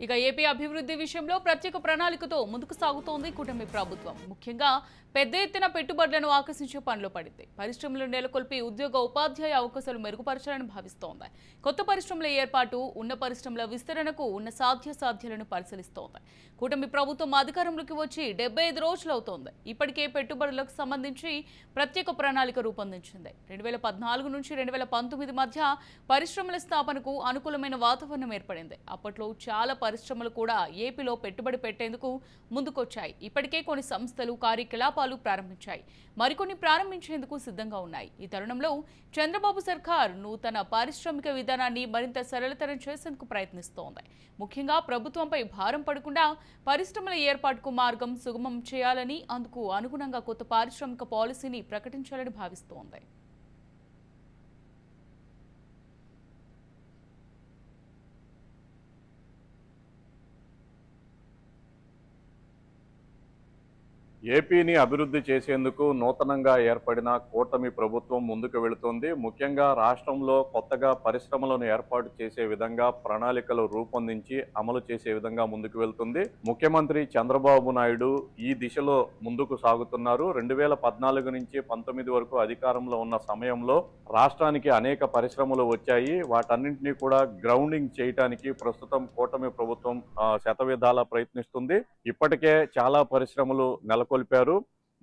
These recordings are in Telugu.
ఇక ఏపీ అభివృద్ధి విషయంలో ప్రత్యేక ప్రణాళికతో ముందుకు సాగుతోంది కూటమి ప్రభుత్వం. ముఖ్యంగా పెద్ద ఎత్తున పెట్టుబడులను ఆకర్షించే పనిలో పడింది. పరిశ్రమలు నెలకొల్పి ఉద్యోగ ఉపాధ్యాయ అవకాశాలు మెరుగుపరచాలని భావిస్తోంది. కొత్త పరిశ్రమల ఏర్పాటు, ఉన్న పరిశ్రమల విస్తరణకు ఉన్న సాధ్యాసాధ్యాలను పరిశీలిస్తోంది. కూటమి ప్రభుత్వం అధికారంలోకి వచ్చి 75 రోజులవుతోంది. ఇప్పటికే పెట్టుబడులకు సంబంధించి ప్రత్యేక ప్రణాళిక రూపొందించింది. 2014 నుంచి 2019 మధ్య పరిశ్రమల స్థాపనకు అనుకూలమైన వాతావరణం ఏర్పడింది. అప్పట్లో చాలా పరిశ్రమలు కూడా ఏపీలో పెట్టుబడి పెట్టేందుకు ముందుకొచ్చాయి. ఇప్పటికే కొన్ని సంస్థలు కార్యకలాపాలు ప్రారంభించాయి. మరికొన్ని ప్రారంభించేందుకు సిద్ధంగా ఉన్నాయి. ఈ తరుణంలో చంద్రబాబు సర్కార్ నూతన పారిశ్రామిక విధానాన్ని మరింత సరళతరం చేసేందుకు ప్రయత్నిస్తోంది. ముఖ్యంగా ప్రభుత్వంపై భారం పడకుండా పరిశ్రమల ఏర్పాటుకు మార్గం సుగమం చేయాలని, అందుకు అనుగుణంగా కొత్త పారిశ్రామిక పాలసీని ప్రకటించాలని భావిస్తోంది. ఏపీని అభివృద్ధి చేసేందుకు నూతనంగా ఏర్పడిన కూటమి ప్రభుత్వం ముందుకు వెళుతోంది. ముఖ్యంగా రాష్ట్రంలో కొత్తగా పరిశ్రమలను ఏర్పాటు చేసే విధంగా ప్రణాళికలు రూపొందించి అమలు చేసే విధంగా ముందుకు వెళ్తుంది. ముఖ్యమంత్రి చంద్రబాబు నాయుడు ఈ దిశలో ముందుకు సాగుతున్నారు. 2014 నుంచి 19 వరకు అధికారంలో ఉన్న సమయంలో రాష్ట్రానికి అనేక పరిశ్రమలు వచ్చాయి. వాటన్నింటినీ కూడా గ్రౌండింగ్ చేయడానికి ప్రస్తుతం కూటమి ప్రభుత్వం శతవిధాలా ప్రయత్నిస్తుంది. ఇప్పటికే చాలా పరిశ్రమలు నెలకొల్పారు.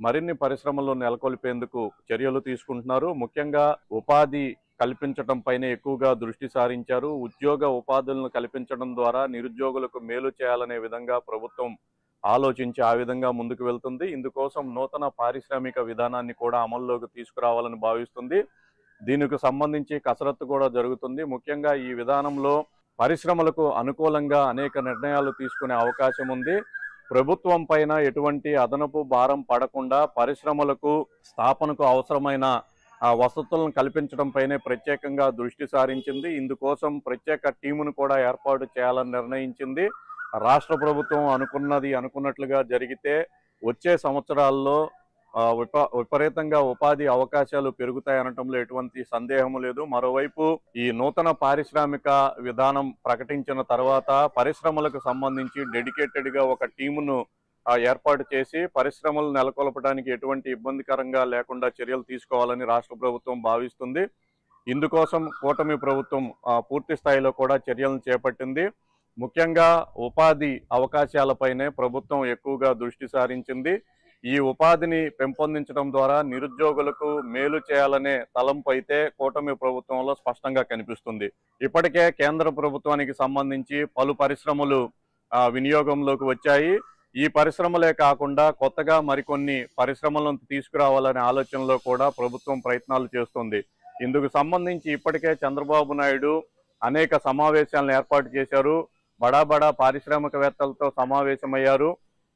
మరిన్ని పరిశ్రమలు నెలకొల్పేందుకు చర్యలు తీసుకుంటున్నారు. ముఖ్యంగా ఉపాధి కల్పించడం పైన ఎక్కువగా దృష్టి సారించారు. ఉద్యోగ ఉపాధులను కల్పించడం ద్వారా నిరుద్యోగులకు మేలు చేయాలనే విధంగా ప్రభుత్వం ఆలోచించి ఆ విధంగా ముందుకు వెళ్తుంది. ఇందుకోసం నూతన పారిశ్రామిక విధానాన్ని కూడా అమల్లోకి తీసుకురావాలని భావిస్తుంది. దీనికి సంబంధించి కసరత్తు కూడా జరుగుతుంది. ముఖ్యంగా ఈ విధానంలో పరిశ్రమలకు అనుకూలంగా అనేక నిర్ణయాలు తీసుకునే అవకాశం ఉంది. ప్రభుత్వం పైన ఎటువంటి అదనపు భారం పడకుండా పరిశ్రమలకు స్థాపనకు అవసరమైన వసతులను కల్పించడం పైనే ప్రత్యేకంగా దృష్టి సారించింది. ఇందుకోసం ప్రత్యేక టీమును కూడా ఏర్పాటు చేయాలని నిర్ణయించింది. రాష్ట్ర ప్రభుత్వం అనుకున్నట్లుగా జరిగితే వచ్చే సంవత్సరాల్లో విపరీతంగా ఉపాధి అవకాశాలు పెరుగుతాయనటంలో ఎటువంటి సందేహం లేదు. మరోవైపు ఈ నూతన పారిశ్రామిక విధానం ప్రకటించిన తర్వాత పరిశ్రమలకు సంబంధించి డెడికేటెడ్ గా ఒక టీమును ఏర్పాటు చేసి పరిశ్రమలు నెలకొల్పడానికి ఎటువంటి ఇబ్బందికరంగా లేకుండా చర్యలు తీసుకోవాలని రాష్ట్ర ప్రభుత్వం భావిస్తుంది. ఇందుకోసం కూటమి ప్రభుత్వం పూర్తి స్థాయిలో కూడా చర్యలను చేపట్టింది. ముఖ్యంగా ఉపాధి అవకాశాలపైనే ప్రభుత్వం ఎక్కువగా దృష్టి సారించింది. ఈ ఉపాధిని పెంపొందించడం ద్వారా నిరుద్యోగులకు మేలు చేయాలనే తలంపు అయితే కూటమి ప్రభుత్వంలో స్పష్టంగా కనిపిస్తుంది. ఇప్పటికే కేంద్ర ప్రభుత్వానికి సంబంధించి పలు పరిశ్రమలు వినియోగంలోకి వచ్చాయి. ఈ పరిశ్రమలే కాకుండా కొత్తగా మరికొన్ని పరిశ్రమలను తీసుకురావాలనే ఆలోచనలో కూడా ప్రభుత్వం ప్రయత్నాలు చేస్తుంది. ఇందుకు సంబంధించి ఇప్పటికే చంద్రబాబు నాయుడు అనేక సమావేశాలను ఏర్పాటు చేశారు. బడా పారిశ్రామికవేత్తలతో సమావేశమయ్యారు.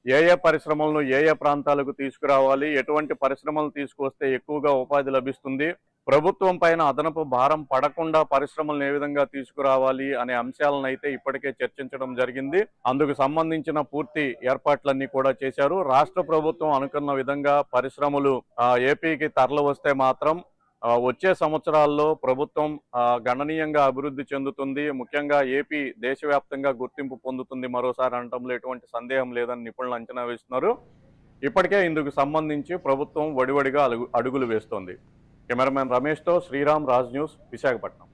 ఏ పరిశ్రమలను ఏ ప్రాంతాలకు తీసుకురావాలి, ఎటువంటి పరిశ్రమలు తీసుకొస్తే ఎక్కువగా ఉపాధి లభిస్తుంది, ప్రభుత్వం పైన అదనపు భారం పడకుండా పరిశ్రమలను ఏ విధంగా తీసుకురావాలి అనే అంశాలను అయితే ఇప్పటికే చర్చించడం జరిగింది. అందుకు సంబంధించిన పూర్తి ఏర్పాట్లన్నీ కూడా చేశారు. రాష్ట్ర ప్రభుత్వం అనుకున్న విధంగా పరిశ్రమలు ఏపీకి తరలి వస్తే మాత్రం వచ్చే సంవత్సరాల్లో ప్రభుత్వం గణనీయంగా అభివృద్ధి చెందుతుంది. ముఖ్యంగా ఏపీ దేశవ్యాప్తంగా గుర్తింపు పొందుతుంది మరోసారి అనటంలో ఎటువంటి సందేహం లేదని నిపుణులు అంచనా వేస్తున్నారు. ఇప్పటికే ఇందుకు సంబంధించి ప్రభుత్వం వడివడిగా అడుగులు వేస్తోంది. కెమెరామెన్ రమేష్తో శ్రీరామ్, రాజ్ న్యూస్, విశాఖపట్నం.